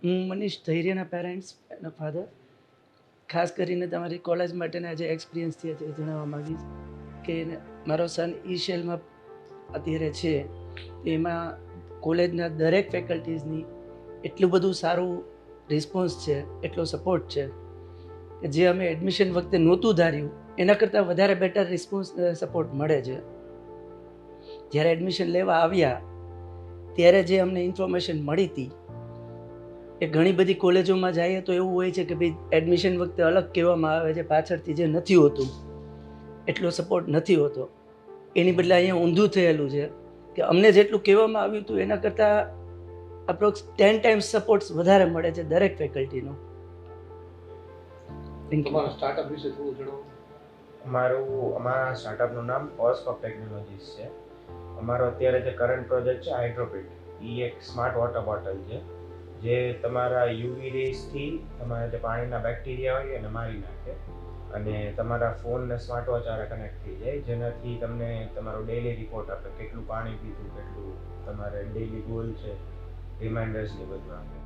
હું મનીષ ધૈર્યના પેરેન્ટ્સ એના ફાધર. ખાસ કરીને તમારી કોલેજ માટેના જે એક્સપિરિયન્સ થયા છે એ જણાવવા માગીશ કે મારો સન ઈ શેલમાં અત્યારે છે. એમાં કોલેજના દરેક ફેકલ્ટીઝની એટલું બધું સારું રિસ્પોન્સ છે, એટલો સપોર્ટ છે કે જે અમે એડમિશન વખતે નહોતું ધાર્યું એના કરતાં વધારે બેટર રિસ્પોન્સ સપોર્ટ મળે છે. જ્યારે એડમિશન લેવા આવ્યા ત્યારે જે અમને ઇન્ફોર્મેશન મળી હતી એ ઘણી બધી કોલેજોમાં જઈએ તો એવું હોય છે કે ભાઈ એડમિશન વખતે અલગ કહેવામાં આવે છે, પાછળથી જે નથી હોતું એટલો સપોર્ટ નથી હોતો. એની બદલે અહીંયા ઊંધું થયેલું છે કે અમને જેટલું કહેવામાં આવ્યું હતું એના કરતાં અપ્રોક્સ 10 ટાઈમ્સ સપોર્ટ વધારે મળે છે દરેક ફેકલ્ટીનો. તમારા સ્ટાર્ટઅપ વિશે થોડું જણાવો. અમારા સ્ટાર્ટઅપનું નામ ઓસ્કોપ ટેકનોલોજીસ છે. અમારો અત્યારે જે કરંટ પ્રોજેક્ટ છે હાઇડ્રોપિટ, એ એક સ્માર્ટ વોટર બોટલ છે જે તમારા યુવી રેસથી તમારા જે પાણીના બેક્ટેરિયા હોય એને મારી નાખે અને તમારા ફોન ને સ્માર્ટ વોચ આરે કનેક્ટ થઈ જાય, જેનાથી તમને તમારો ડેલી રિપોર્ટ આપે, કેટલું પાણી પીધું, કેટલું તમારે ડેલી ગોલ છે, રિમાઇન્ડર્સ ને બધું આપે.